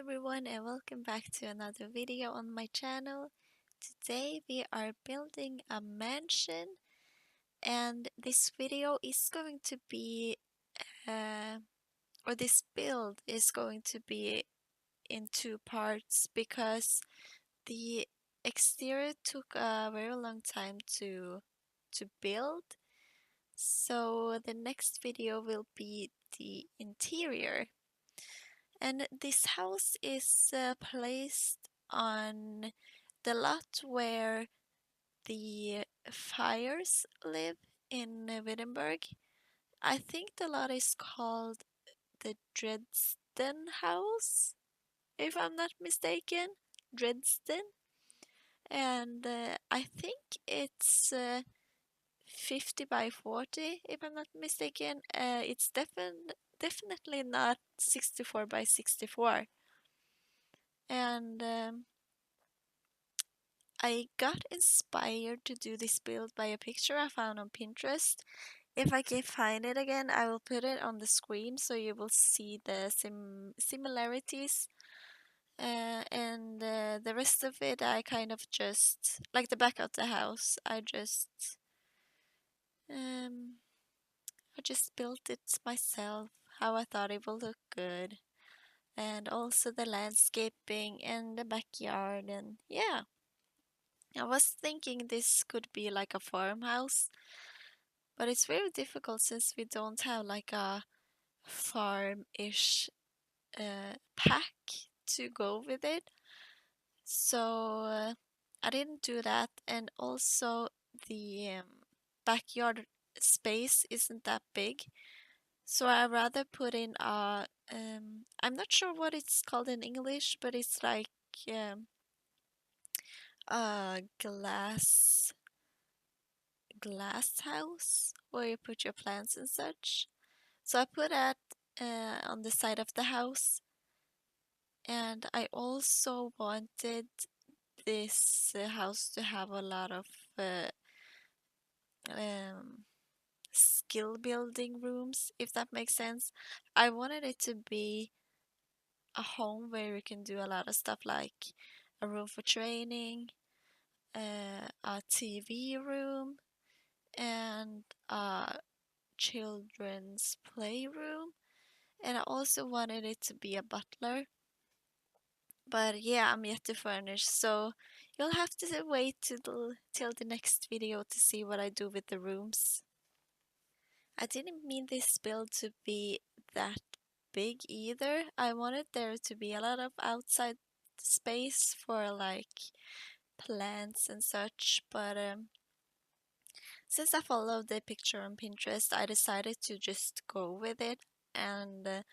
everyone and welcome back to another video on my channel. Today we are building a mansion and this video is going to be or this build is going to be in two parts because the exterior took a very long time to build. So the next video will be the interior. And this house is placed on the lot where the fires live in Wittenberg. I think the lot is called the Dresden House, if I'm not mistaken. Dresden. And I think it's 50 by 40, if I'm not mistaken. It's definitely not 64 by 64. And I got inspired to do this build by a picture I found on Pinterest. If I can find it again, I will put it on the screen so you will see the similarities. And the rest of it, I kind of just, like the back of the house, um, I just built it myself, how I thought it would look good. And also the landscaping and the backyard, and yeah. I was thinking this could be like a farmhouse, but it's very difficult since we don't have like a farm-ish pack to go with it. So I didn't do that, and also the backyard space isn't that big. So I rather put in a I'm not sure what it's called in English, but it's like a glass house where you put your plants and such. So I put that on the side of the house, and I also wanted this house to have a lot of um, skill building rooms, if that makes sense. I wanted it to be a home where you can do a lot of stuff like a room for training, a TV room, and a children's playroom. And I also wanted it to be a butler. But yeah, I'm yet to furnish, so you'll have to wait till the next video to see what I do with the rooms. I didn't mean this build to be that big either. I wanted there to be a lot of outside space for like plants and such, but since I followed the picture on Pinterest, I decided to just go with it and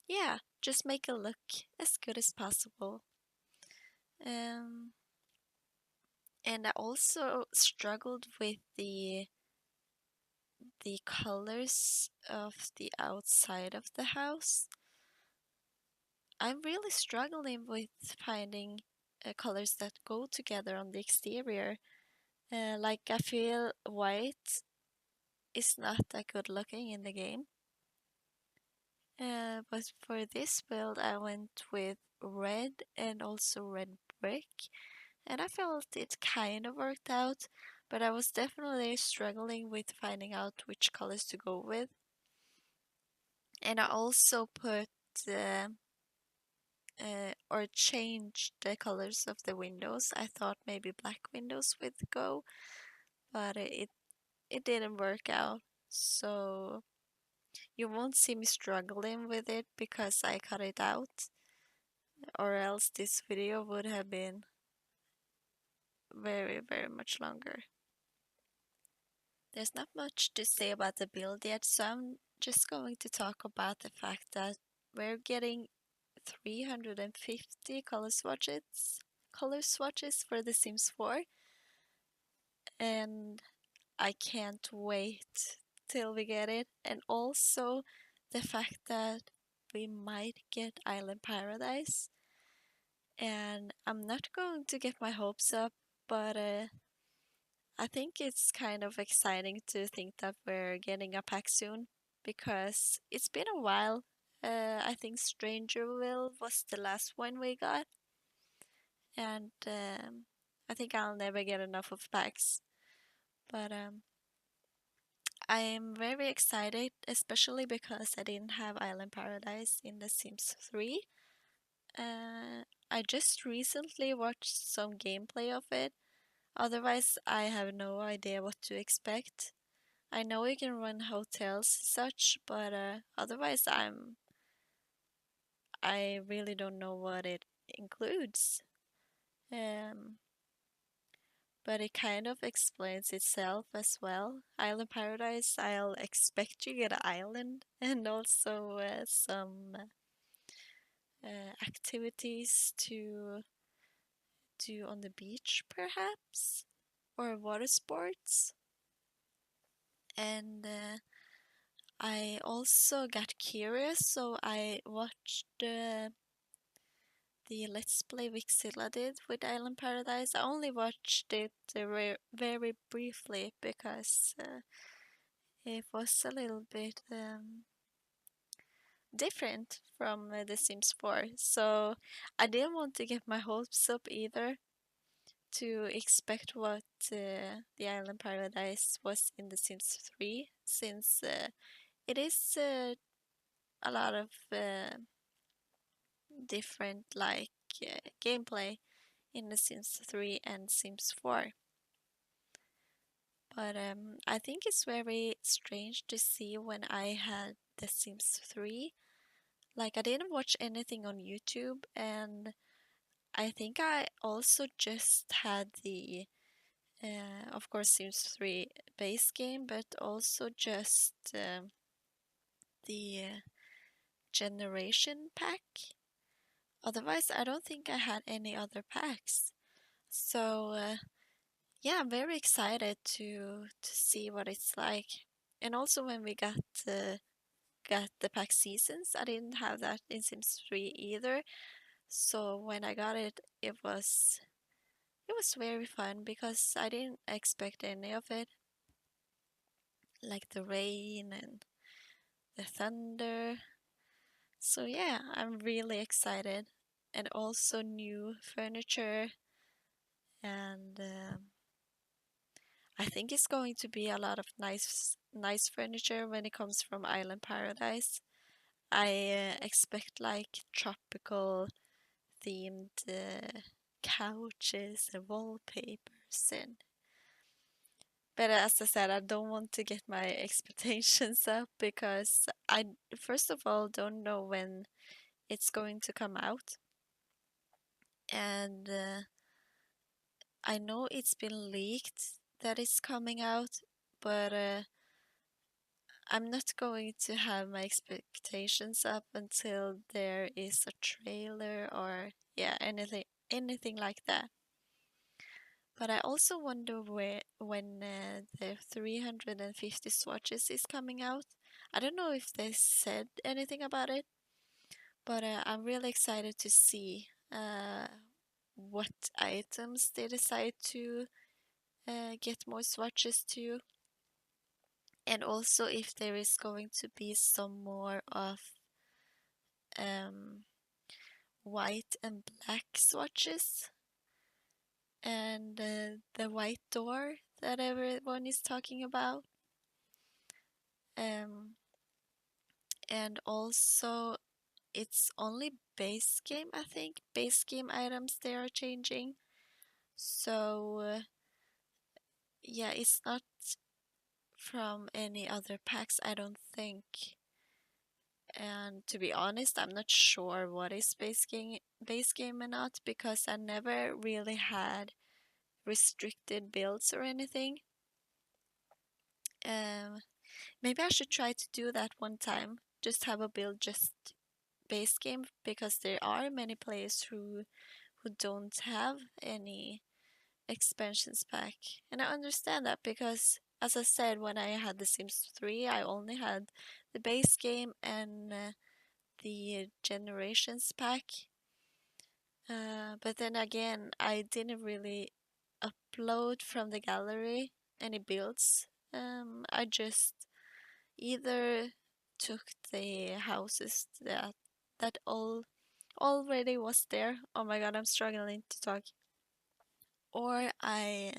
yeah, just make it look as good as possible. Um, and I also struggled with the colors of the outside of the house. I'm really struggling with finding colors that go together on the exterior. Like I feel white is not that good looking in the game. But for this build I went with red and also red brick, and I felt it kind of worked out, but I was definitely struggling with finding out which colors to go with. And I also put or changed the colors of the windows. I thought maybe black windows would go, but it didn't work out. So you won't see me struggling with it because I cut it out, or else this video would have been very, very much longer. There's not much to say about the build yet, so I'm just going to talk about the fact that we're getting 350 color swatches for The Sims 4, and I can't wait till we get it. And also the fact that we might get Island Paradise, and I'm not going to get my hopes up, but I think it's kind of exciting to think that we're getting a pack soon, because it's been a while I think Strangerville was the last one we got, and I think I'll never get enough of packs. But I am very excited, especially because I didn't have Island Paradise in The Sims 3. I just recently watched some gameplay of it. Otherwise, I have no idea what to expect. I know you can run hotels such, but otherwise I really don't know what it includes. Um, but it kind of explains itself as well. Island Paradise, I'll expect you get an island and also some activities to do on the beach, perhaps, or water sports. And I also got curious, so I watched the Let's Play Vixilla did with Island Paradise. I only watched it very briefly because it was a little bit different from The Sims 4. So I didn't want to get my hopes up either to expect what the Island Paradise was in The Sims 3, since it is a lot of different gameplay in The Sims 3 and Sims 4. But I think it's very strange to see when I had The Sims 3. Like, I didn't watch anything on YouTube, and I think I also just had the, of course, Sims 3 base game, but also just the generation pack. Otherwise, I don't think I had any other packs. So, yeah, I'm very excited to see what it's like. And also when we got the pack seasons, I didn't have that in Sims 3 either. So when I got it, it was very fun because I didn't expect any of it, like the rain and the thunder. So yeah, I'm really excited. And also new furniture, and I think it's going to be a lot of nice furniture when it comes from Island Paradise. I expect like tropical themed couches and wallpapers, and but as I said, I don't want to get my expectations up because I first of all don't know when it's going to come out, and I know it's been leaked that it's coming out, but I'm not going to have my expectations up until there is a trailer or yeah, anything like that. But I also wonder when the 350 swatches is coming out. I don't know if they said anything about it, but I'm really excited to see what items they decide to get more swatches to, and also if there is going to be some more of um, white and black swatches, and the white door that everyone is talking about. Um, and also it's only base game, I think. Base game items they are changing. So yeah, it's not from any other packs, I don't think. And to be honest, I'm not sure what is base game or not because I never really had restricted builds or anything. Um, Maybe I should try to do that one time. Just have a build just base game because there are many players who don't have any expansions pack. And I understand that because as I said, when I had The Sims 3, I only had the base game and the generations pack. But then again, I didn't really upload from the gallery any builds. I just either took the houses that already was there. Oh my god, I'm struggling to talk. Or I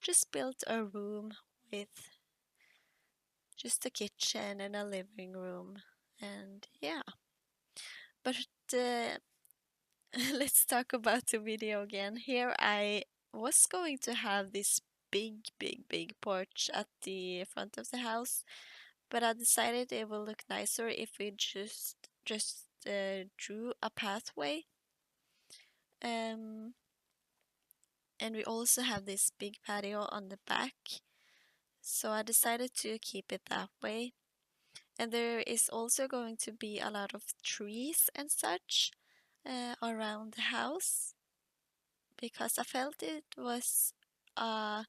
just built a room with just a kitchen and a living room. And yeah, but uh, let's talk about the video again. Here I was going to have this big porch at the front of the house, but I decided it will look nicer if we just drew a pathway. Um, and we also have this big patio on the back, so I decided to keep it that way. And there is also going to be a lot of trees and such around the house because I felt it was a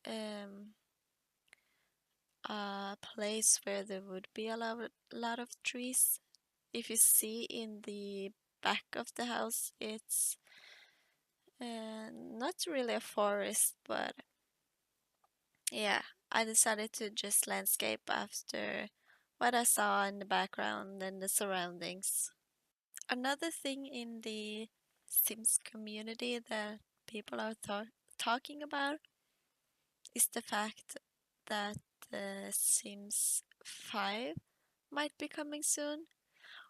um, a place where there would be a lot of trees. If you see in the back of the house, it's not really a forest, but yeah, I decided to just landscape after what I saw in the background and the surroundings. Another thing in the Sims community that people are talking about is the fact that Sims 5 might be coming soon.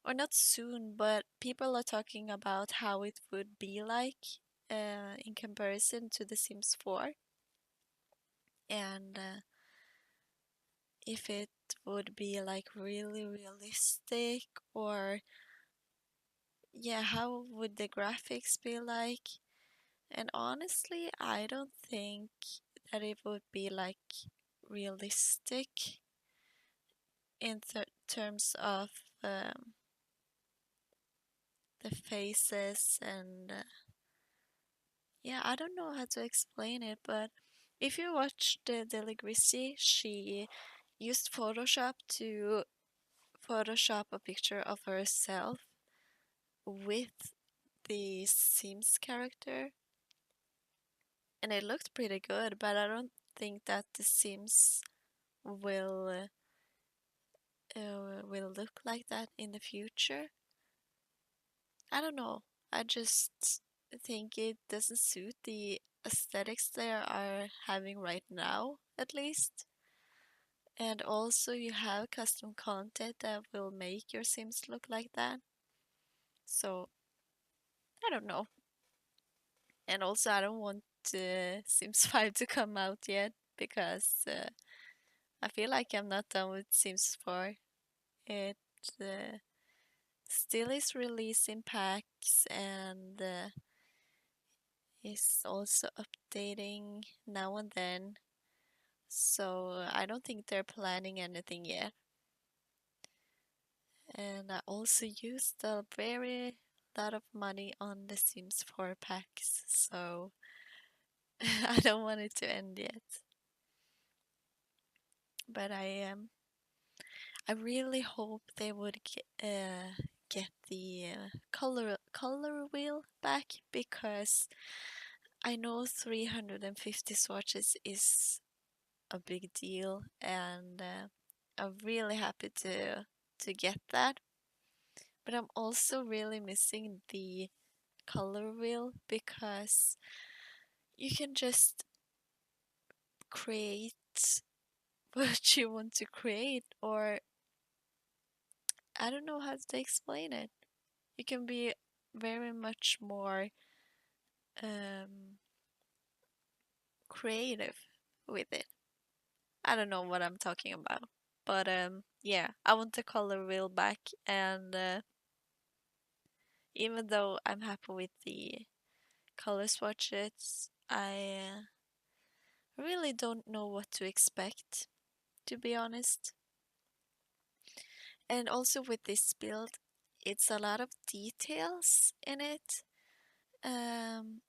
Or not soon, but people are talking about how it would be like in comparison to The Sims 4. And if it would be like really realistic, or yeah, how would the graphics be like? And honestly, I don't think that it would be like realistic in terms of the faces and yeah, I don't know how to explain it, but if you watch the Daily Grissy, she used Photoshop to Photoshop a picture of herself with the Sims character, and it looked pretty good, but I don't think that the Sims will will look like that in the future. I don't know. I just think it doesn't suit the aesthetics they are having right now, at least. And also, you have custom content that will make your Sims look like that. So, I don't know. And also, I don't want Sims 5 to come out yet because I feel like I'm not done with Sims 4. It uh, still is releasing packs and is also updating now and then. So I don't think they're planning anything yet. And I also used a very lot of money on the Sims 4 packs, so I don't want it to end yet. But I really hope they would get the color wheel back, because I know 350 swatches is a big deal, and I'm really happy to get that. But I'm also really missing the color wheel, because you can just create what you want to create, or I don't know how to explain it. You can be very much more um, creative with it. I don't know what I'm talking about, but yeah, I want the color wheel back, and even though I'm happy with the color swatches, I really don't know what to expect, to be honest. And also with this build, it's a lot of details in it. Um,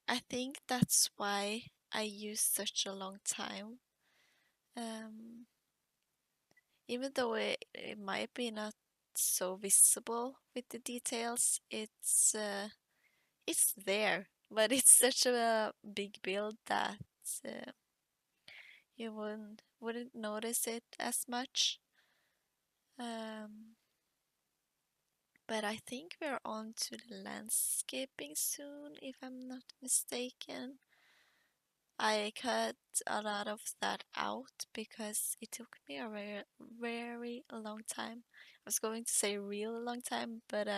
I think that's why I used such a long time. Um, Even though it might be not so visible with the details, it's there. But it's such a big build that uh, you wouldn't notice it as much. Um, but I think we're on to the landscaping soon, if I'm not mistaken. I cut a lot of that out because it took me a very, very long time. I was going to say real long time, but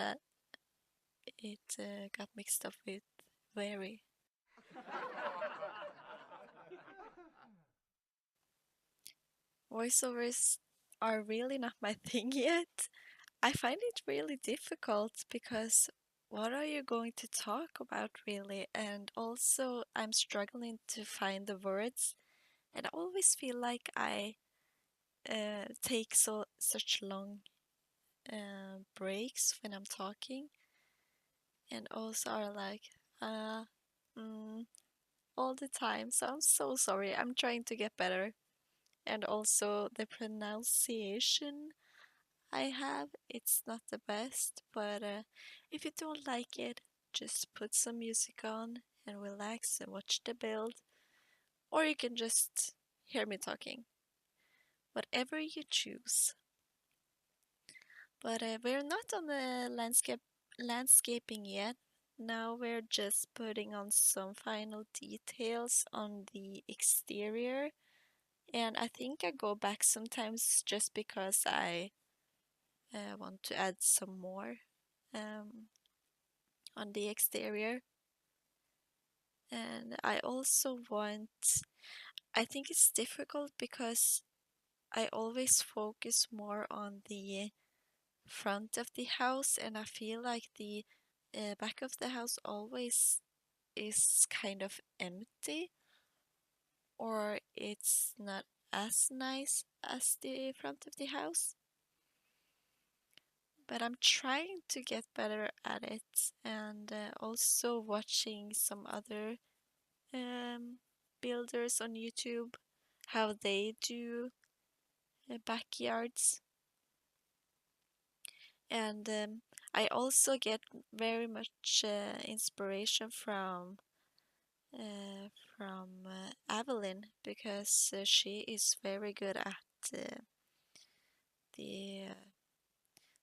it got mixed up with very. Voiceovers are really not my thing yet. I find it really difficult because what are you going to talk about really? And also, I'm struggling to find the words, and I always feel like I take such long breaks when I'm talking, and also are like uh, mm, all the time. So I'm so sorry. I'm trying to get better, and also the pronunciation I have, it's not the best, but if you don't like it, just put some music on and relax and watch the build, or you can just hear me talking. Whatever you choose. But we're not on the landscaping yet. Now we're just putting on some final details on the exterior. And I think I go back sometimes just because I want to add some more um, on the exterior. And I also want, I think it's difficult because I always focus more on the front of the house, and I feel like the back of the house always is kind of empty, or it's not as nice as the front of the house. But I'm trying to get better at it, and also watching some other um, builders on YouTube, how they do backyards. And I also get very much inspiration uh, from Evelyn because she is very good at the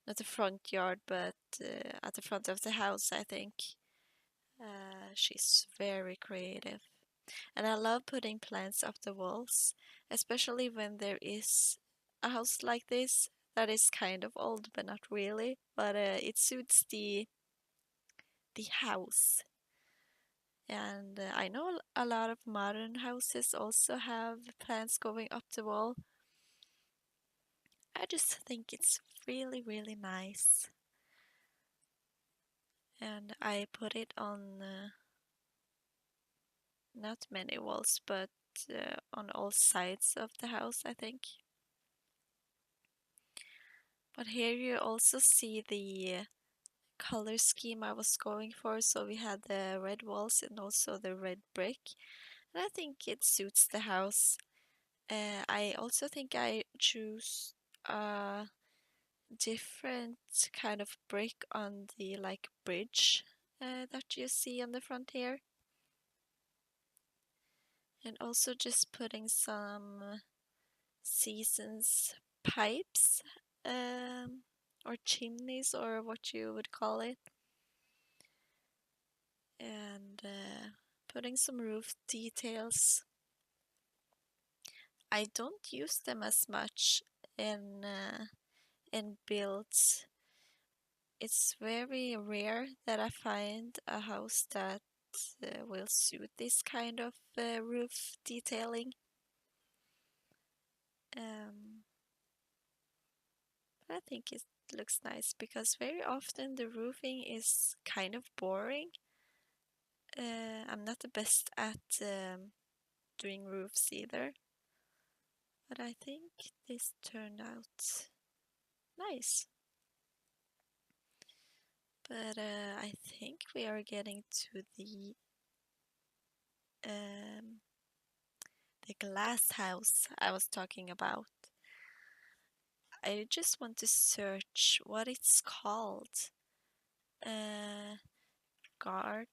not the front yard, but at the front of the house. I think she's very creative, and I love putting plants up the walls, especially when there is a house like this that is kind of old, but not really. But it suits the house. And I know a lot of modern houses also have plants going up the wall. I just think it's really, really nice. And I put it on not many walls, but on all sides of the house, I think. But here you also see the color scheme I was going for. So we had the red walls and also the red brick. And I think it suits the house. I also think I choose a different kind of brick on the like bridge that you see on the front here. And also just putting some seasons pipes or chimneys or what you would call it. And putting some roof details. I don't use them as much in builds. It's very rare that I find a house that will suit this kind of roof detailing. Um, I think it looks nice because very often the roofing is kind of boring. I'm not the best at doing roofs either, but I think this turned out nice. But I think we are getting to um, the glass house I was talking about. I just want to search what it's called. Uh, garden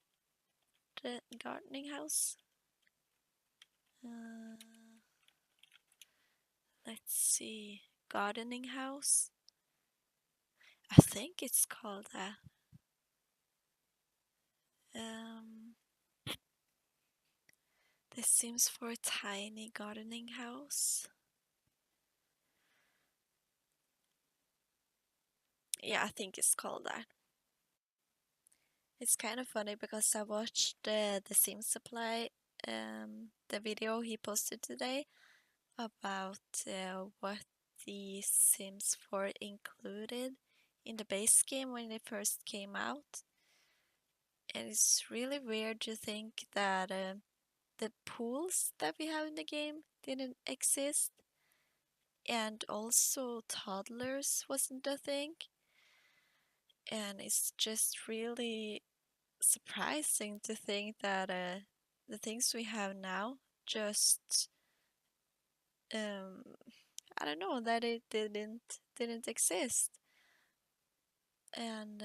gardening house. Uh, let's see, gardening house. I think it's called that. Um, The Sims for a tiny gardening house. Yeah, I think it's called that. It's kind of funny because I watched the Sims Supply, the video he posted today about what the Sims 4 included in the base game when it first came out. And it's really weird to think that the pools that we have in the game didn't exist, and also toddlers wasn't a thing. And it's just really surprising to think that the things we have now just um, I don't know, that it didn't exist. And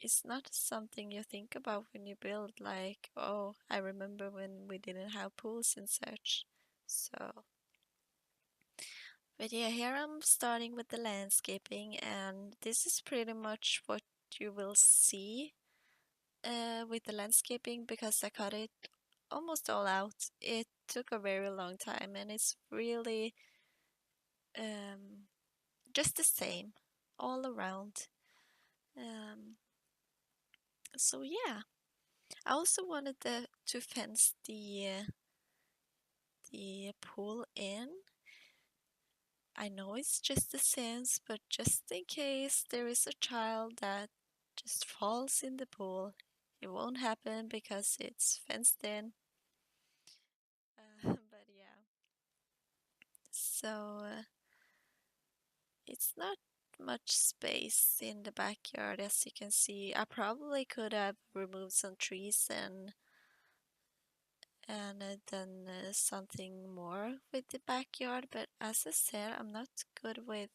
it's not something you think about when you build, like, oh, I remember when we didn't have pools and such. So, but yeah, here I'm starting with the landscaping, and this is pretty much what you will see with the landscaping, because I cut it almost all out. It took a very long time, and it's really um, just the same all around. Um, so yeah, I also wanted to fence the pool in. I know it's just a sense, but just in case there is a child that just falls in the pool, it won't happen because it's fenced in. But yeah, so it's not much space in the backyard, as you can see. I probably could have removed some trees and done something more with the backyard, but as I said, I'm not good with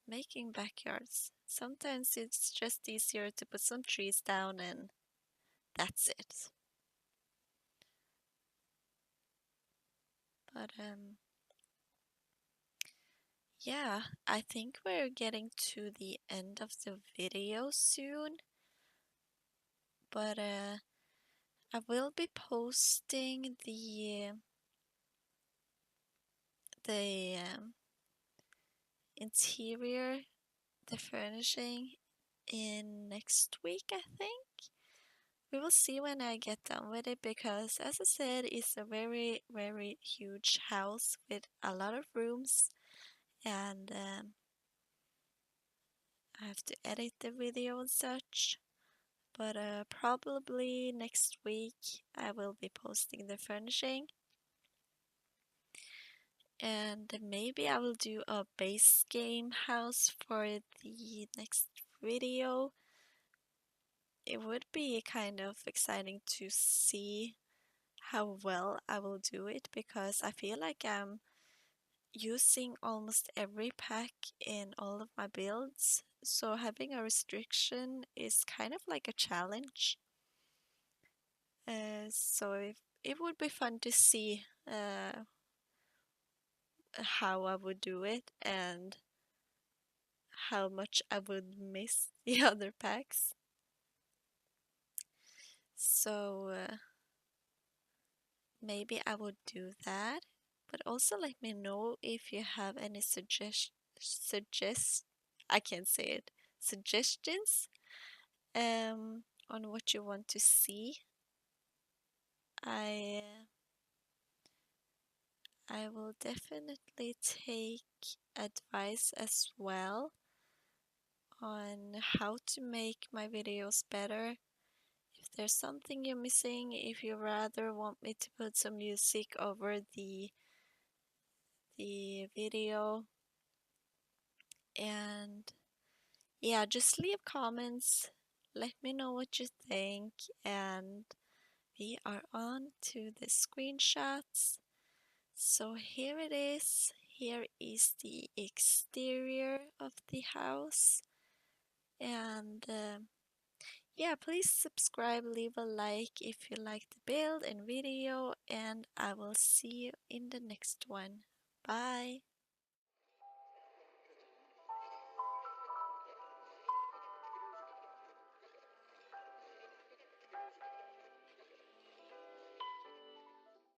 making backyards. Sometimes it's just easier to put some trees down and that's it. But yeah, I think we're getting to the end of the video soon. But I will be posting the interior, the furnishing in next week, I think. We will see when I get done with it, because as I said, it's a very, very huge house with a lot of rooms, and I have to edit the video and such. But probably next week I will be posting the furnishing, and maybe I will do a base game house for the next video. It would be kind of exciting to see how well I will do it, because I feel like I'm using almost every pack in all of my builds, so having a restriction is kind of like a challenge. So it would be fun to see how I would do it and how much I would miss the other packs. So maybe I would do that. But also let me know if you have any I can't say it, suggestions on what you want to see. I I will definitely take advice as well on how to make my videos better. If there's something you're missing, if you rather want me to put some music over the video, and yeah, just leave comments. Let me know what you think, and we are on to the screenshots. So here it is. Here is the exterior of the house, and yeah, please subscribe, leave a like if you like the build and video, and I will see you in the next one. Bye.